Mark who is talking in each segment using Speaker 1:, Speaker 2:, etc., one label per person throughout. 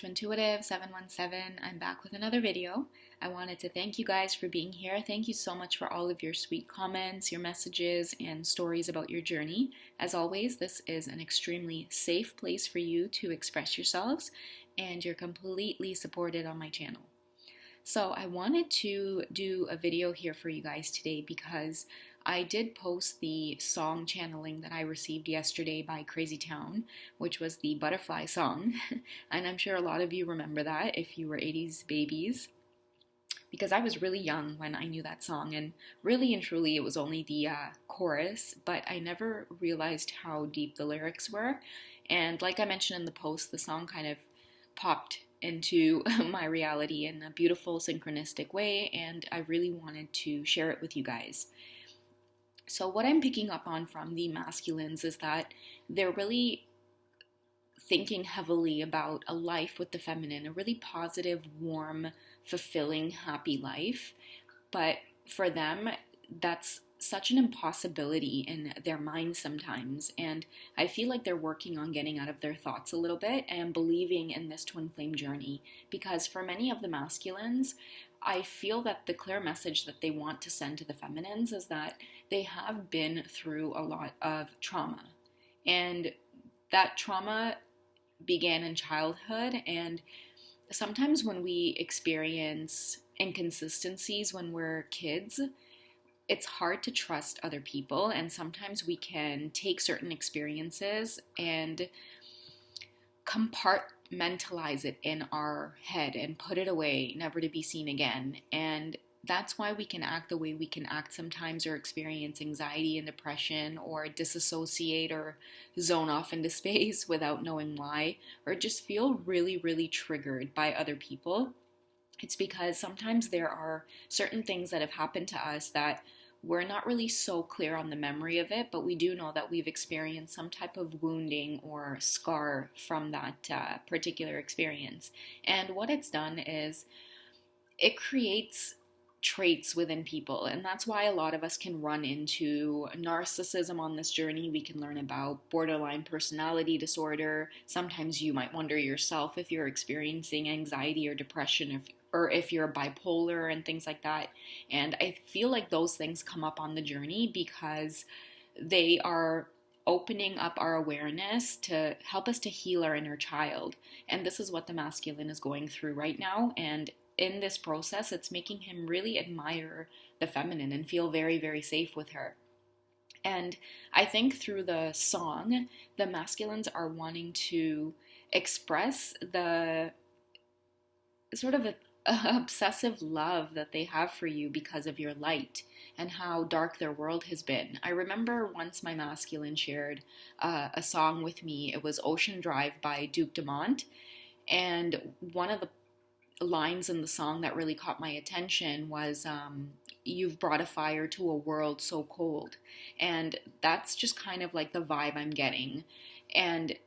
Speaker 1: Intuitive 717. I'm back with another video. I wanted to thank you guys for being here. Thank you so much for all of your sweet comments, your messages, and stories about your journey. As always, this is an extremely safe place for you to express yourselves, and you're completely supported on my channel. So I wanted to do a video here for you guys today because I did post the song channeling that I received yesterday by Crazy Town, which was the Butterfly song. And I'm sure a lot of you remember that if you were 80s babies, because I was really young when I knew that song, and really and truly it was only the chorus, but I never realized how deep the lyrics were. And like I mentioned in the post, the song kind of popped into my reality in a beautiful synchronistic way, and I really wanted to share it with you guys. So what I'm picking up on from the masculines is that they're really thinking heavily about a life with the feminine, a really positive, warm, fulfilling, happy life. But for them, that's such an impossibility in their minds sometimes. And I feel like they're working on getting out of their thoughts a little bit and believing in this twin flame journey. Because for many of the masculines, I feel that the clear message that they want to send to the feminines is that they have been through a lot of trauma. And that trauma began in childhood, and sometimes when we experience inconsistencies when we're kids, it's hard to trust other people, and sometimes we can take certain experiences and compartmentalize it in our head and put it away, never to be seen again. And that's why we can act the way we can act sometimes, or experience anxiety and depression, or disassociate or zone off into space without knowing why, or just feel really, really triggered by other people. It's because sometimes there are certain things that have happened to us that we're not really so clear on the memory of it, but we do know that we've experienced some type of wounding or scar from that particular experience. And what it's done is it creates traits within people, and that's why a lot of us can run into narcissism on this journey. We can learn about borderline personality disorder. Sometimes you might wonder yourself if you're experiencing anxiety or depression, or if you're bipolar and things like that. And I feel like those things come up on the journey because they are opening up our awareness to help us to heal our inner child. And this is what the masculine is going through right now. And in this process, it's making him really admire the feminine and feel very, very safe with her. And I think through the song, the masculines are wanting to express the sort of obsessive love that they have for you because of your light and how dark their world has been. I remember once my masculine shared a song with me. It was Ocean Drive by Duke Dumont. And one of the lines in the song that really caught my attention was, you've brought a fire to a world so cold. And that's just kind of like the vibe I'm getting. And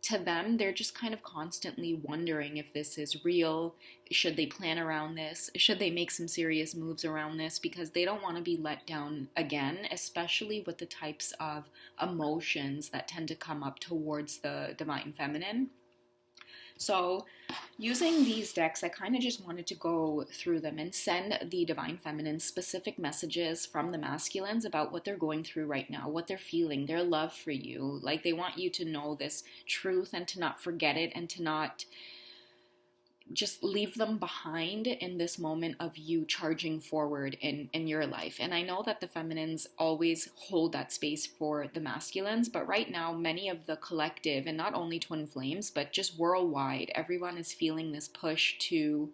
Speaker 1: to them, they're just kind of constantly wondering if this is real. Should they plan around this? Should they make some serious moves around this? Because they don't want to be let down again, especially with the types of emotions that tend to come up towards the divine feminine. So using these decks, I kind of just wanted to go through them and send the divine feminine specific messages from the masculines about what they're going through right now, what they're feeling, their love for you. Like, they want you to know this truth and to not forget it, and to not just leave them behind in this moment of you charging forward in your life. And I know that the feminines always hold that space for the masculines, but right now many of the collective, and not only twin flames, but just worldwide, everyone is feeling this push to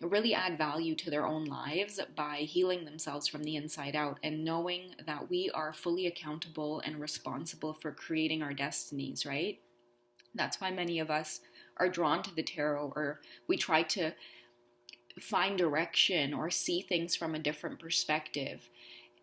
Speaker 1: really add value to their own lives by healing themselves from the inside out, and knowing that we are fully accountable and responsible for creating our destinies, right? That's why many of us are drawn to the tarot, or we try to find direction or see things from a different perspective.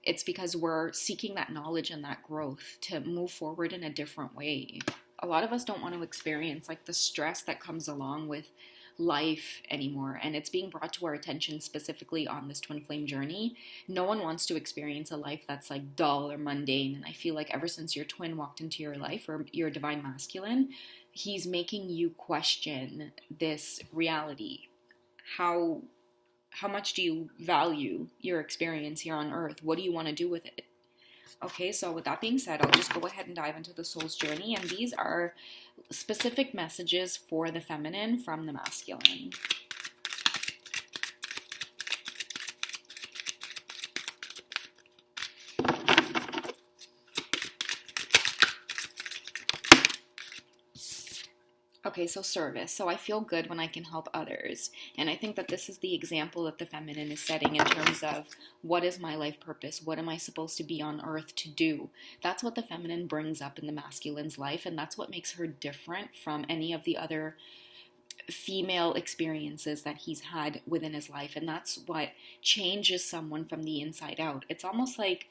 Speaker 1: It's because we're seeking that knowledge and that growth to move forward in a different way. A lot of us don't want to experience like the stress that comes along with life anymore, and it's being brought to our attention specifically on this twin flame journey. No one wants to experience a life that's like dull or mundane, and I feel like ever since your twin walked into your life, or your divine masculine, he's making you question this reality. How how much do you value your experience here on earth? What do you want to do with it? Okay, so with that being said, I'll just go ahead and dive into the soul's journey, and these are specific messages for the feminine from the masculine. Okay, so service. So I feel good when I can help others. And I think that this is the example that the feminine is setting in terms of what is my life purpose? What am I supposed to be on earth to do? That's what the feminine brings up in the masculine's life, and that's what makes her different from any of the other female experiences that he's had within his life. And that's what changes someone from the inside out. It's almost like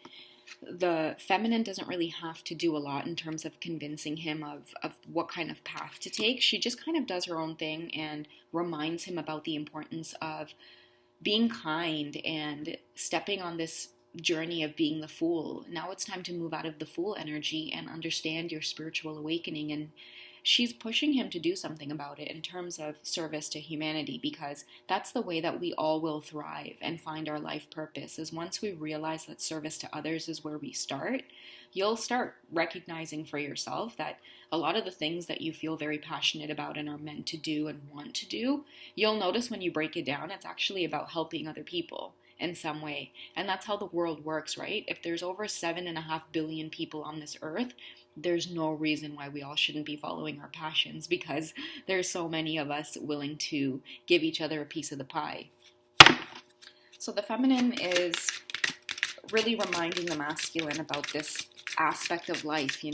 Speaker 1: the feminine doesn't really have to do a lot in terms of convincing him of what kind of path to take. She just kind of does her own thing and reminds him about the importance of being kind and stepping on this journey of being the fool. Now it's time to move out of the fool energy and understand your spiritual awakening. And she's pushing him to do something about it in terms of service to humanity, because that's the way that we all will thrive and find our life purpose. Is once we realize that service to others is where we start, you'll start recognizing for yourself that a lot of the things that you feel very passionate about and are meant to do and want to do, you'll notice when you break it down, it's actually about helping other people in some way. And that's how the world works, right? If there's over 7.5 billion people on this earth, there's no reason why we all shouldn't be following our passions, because there's so many of us willing to give each other a piece of the pie. So the feminine is really reminding the masculine about this aspect of life,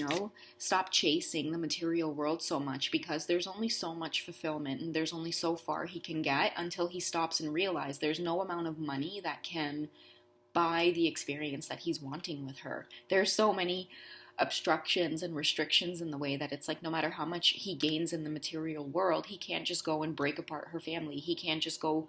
Speaker 1: Stop chasing the material world so much, because there's only so much fulfillment and there's only so far he can get until he stops and realizes there's no amount of money that can buy the experience that he's wanting with her. There's so many obstructions and restrictions in the way that it's like no matter how much he gains in the material world, he can't just go and break apart her family. He can't just go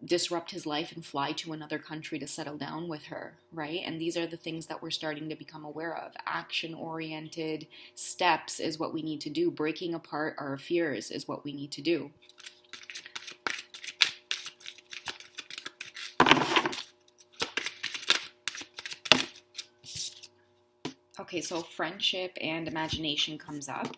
Speaker 1: disrupt his life and fly to another country to settle down with her, right? And these are the things that we're starting to become aware of. Action-oriented steps is what we need to do. Breaking apart our fears is what we need to do. Okay, so friendship and imagination comes up.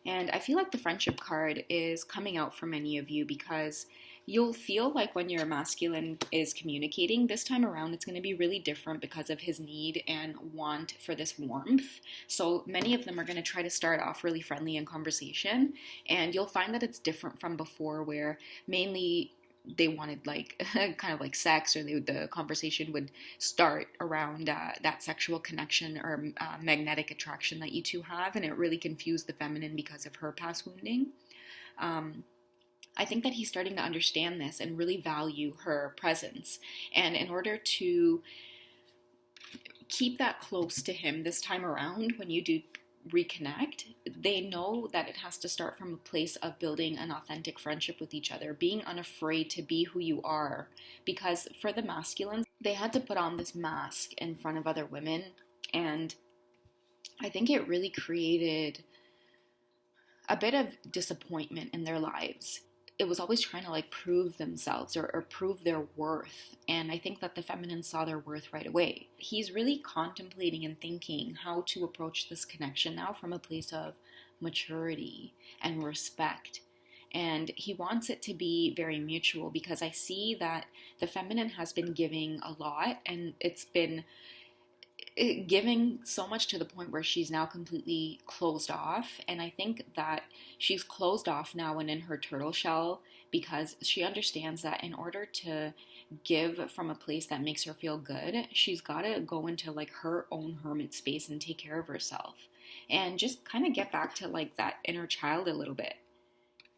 Speaker 1: And I feel like the friendship card is coming out for many of you, because you'll feel like when your masculine is communicating, this time around it's going to be really different because of his need and want for this warmth. So many of them are going to try to start off really friendly in conversation, and you'll find that it's different from before, where mainly they wanted like kind of like sex, or the conversation would start around that sexual connection or magnetic attraction that you two have, and it really confused the feminine because of her past wounding. I think that he's starting to understand this and really value her presence, and in order to keep that close to him this time around, when you do reconnect, they know that it has to start from a place of building an authentic friendship with each other, being unafraid to be who you are. Because for the masculines, they had to put on this mask in front of other women, and I think it really created a bit of disappointment in their lives. It was always trying to like prove themselves or prove their worth. And I think that the feminine saw their worth right away. He's really contemplating and thinking how to approach this connection now from a place of maturity and respect. And he wants it to be very mutual, because I see that the feminine has been giving a lot, and it's been giving so much to the point where she's now completely closed off. And I think that she's closed off now and in her turtle shell, because she understands that in order to give from a place that makes her feel good, she's got to go into like her own hermit space and take care of herself and just kind of get back to like that inner child a little bit.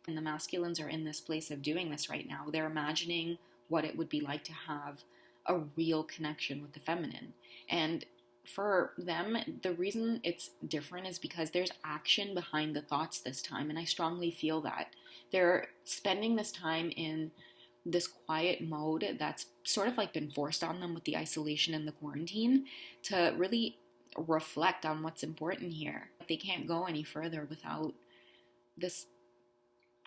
Speaker 1: And the masculines are in this place of doing this right now. They're imagining what it would be like to have a real connection with the feminine. And for them, the reason it's different is because there's action behind the thoughts this time, and I strongly feel that. They're spending this time in this quiet mode that's sort of like been forced on them with the isolation and the quarantine, to really reflect on what's important here. They can't go any further without this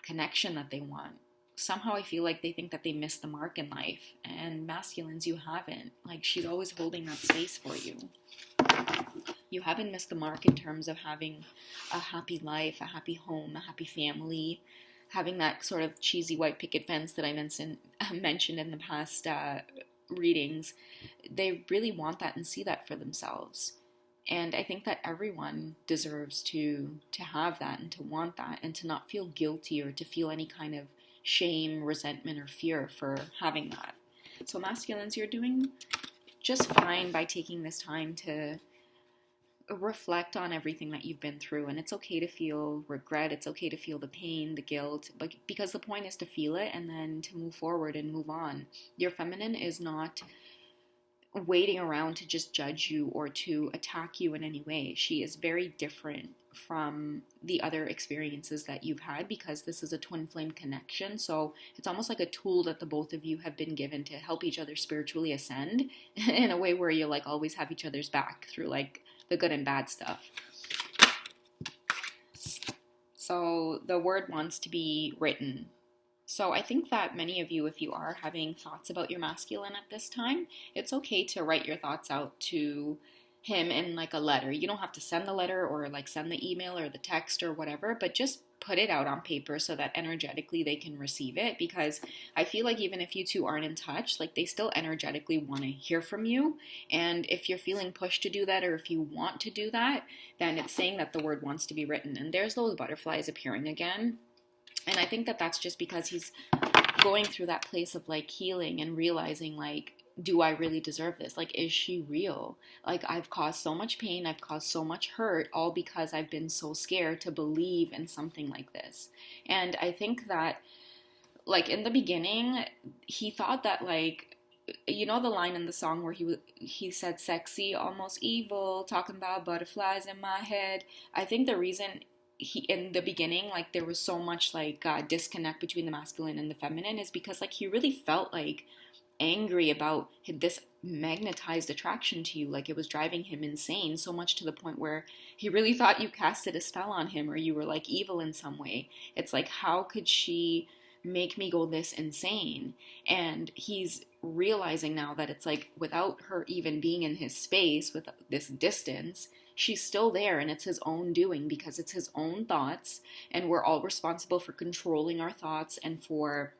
Speaker 1: connection that they want. Somehow I feel like they think that they missed the mark in life, and masculines, you haven't. Like, she's always holding that space for you. You haven't missed the mark in terms of having a happy life, a happy home, a happy family, having that sort of cheesy white picket fence that I mentioned in the past readings. They really want that and see that for themselves. And I think that everyone deserves to have that and to want that and to not feel guilty or to feel any kind of shame, resentment, or fear for having that. So masculines, you're doing just fine by taking this time to reflect on everything that you've been through. And it's okay to feel regret. It's okay to feel the pain, the guilt, but because the point is to feel it and then to move forward and move on. Your feminine is not waiting around to just judge you or to attack you in any way. She is very different from the other experiences that you've had because this is a twin flame connection. So it's almost like a tool that the both of you have been given to help each other spiritually ascend in a way where you like always have each other's back through like the good and bad stuff. So the word wants to be written. So I think that many of you, if you are having thoughts about your masculine at this time, it's okay to write your thoughts out to him in like a letter. You don't have to send the letter or like send the email or the text or whatever, but just put it out on paper so that energetically they can receive it, because I feel like even if you two aren't in touch, like they still energetically want to hear from you. And if you're feeling pushed to do that, or if you want to do that, then it's saying that the word wants to be written. And there's those butterflies appearing again. And I think that that's just because he's going through that place of like healing and realizing like, do I really deserve this? Like, is she real? Like, I've caused so much pain, I've caused so much hurt, all because I've been so scared to believe in something like this. And I think that, like, in the beginning, he thought that, like, you know the line in the song where he said sexy, almost evil, talking about butterflies in my head. I think the reason in the beginning, like, there was so much, like, disconnect between the masculine and the feminine is because, like, he really felt, like, angry about this magnetized attraction to you. Like, it was driving him insane, so much to the point where he really thought you casted a spell on him or you were, like, evil in some way. It's like, how could she make me go this insane? And he's realizing now that it's like, without her even being in his space, with this distance, she's still there, and it's his own doing because it's his own thoughts, and we're all responsible for controlling our thoughts and for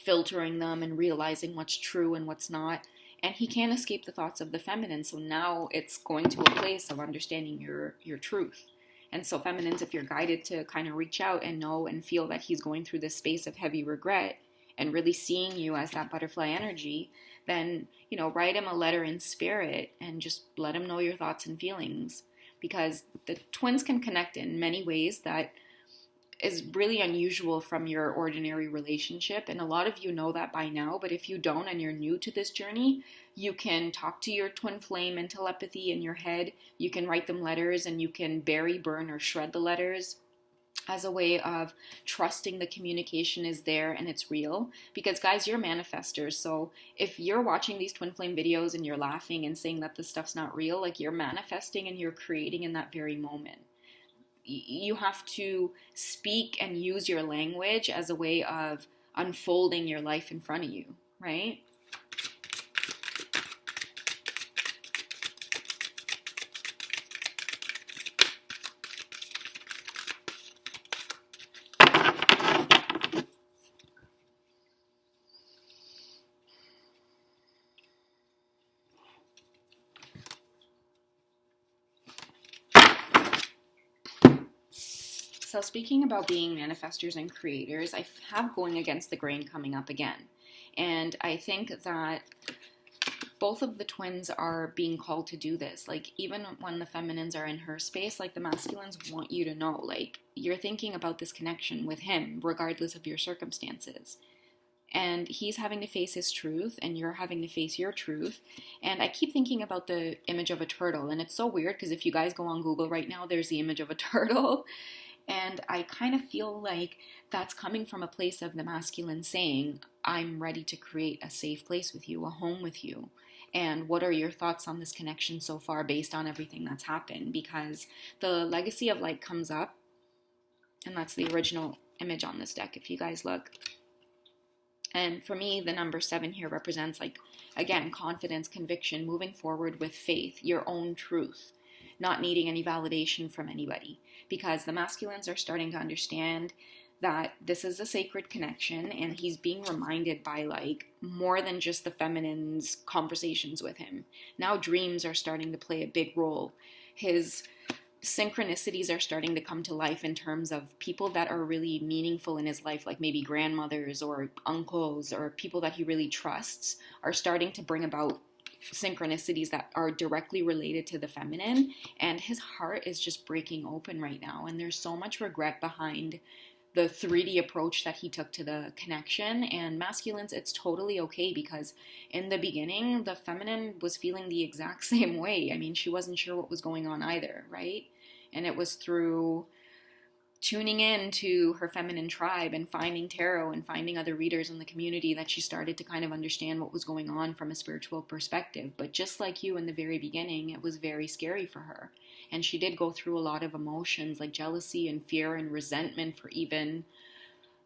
Speaker 1: filtering them and realizing what's true and what's not. And he can't escape the thoughts of the feminine, so now it's going to a place of understanding your truth. And so feminines, if you're guided to kind of reach out and know and feel that he's going through this space of heavy regret and really seeing you as that butterfly energy, then, you know, write him a letter in spirit and just let him know your thoughts and feelings, because the twins can connect in many ways that is really unusual from your ordinary relationship. And a lot of you know that by now, but if you don't and you're new to this journey, you can talk to your twin flame in telepathy in your head. You can write them letters, and you can bury, burn, or shred the letters as a way of trusting the communication is there and it's real. Because guys, you're manifestors. So if you're watching these twin flame videos and you're laughing and saying that this stuff's not real, like, you're manifesting and you're creating in that very moment. You have to speak and use your language as a way of unfolding your life in front of you, right? So speaking about being manifestors and creators, I have going against the grain coming up again. And I think that both of the twins are being called to do this. Like, even when the feminines are in her space, like, the masculines want you to know, like, you're thinking about this connection with him regardless of your circumstances. And he's having to face his truth, and you're having to face your truth. And I keep thinking about the image of a turtle, and it's so weird because if you guys go on Google right now, there's the image of a turtle. And I kind of feel like that's coming from a place of the masculine saying, I'm ready to create a safe place with you, a home with you. And what are your thoughts on this connection so far based on everything that's happened? Because the legacy of light comes up, And that's the original image on this deck if you guys look. And for me, the number 7 here represents, like, again, confidence, conviction, moving forward with faith, your own truth, not needing any validation from anybody. Because the masculines are starting to understand that this is a sacred connection, and he's being reminded by, like, more than just the feminine's conversations with him. Now dreams are starting to play a big role. His synchronicities are starting to come to life in terms of people that are really meaningful in his life, like maybe grandmothers or uncles or people that he really trusts, are starting to bring about synchronicities that are directly related to the feminine. And his heart is just breaking open right now. And there's so much regret behind the 3D approach that he took to the connection. And masculines, it's totally okay, because in the beginning, the feminine was feeling the exact same way. I mean, she wasn't sure what was going on either, right? And it was through tuning in to her feminine tribe and finding tarot and finding other readers in the community that she started to kind of understand what was going on from a spiritual perspective. But just like you in the very beginning, it was very scary for her. And she did go through a lot of emotions like jealousy and fear and resentment for even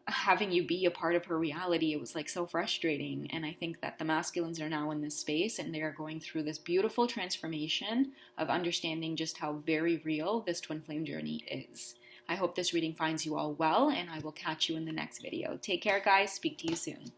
Speaker 1: having you be a part of her reality. It was like so frustrating. And I think that the masculines are now in this space, and they are going through this beautiful transformation of understanding just how very real this twin flame journey is. I hope this reading finds you all well, and I will catch you in the next video. Take care, guys. Speak to you soon.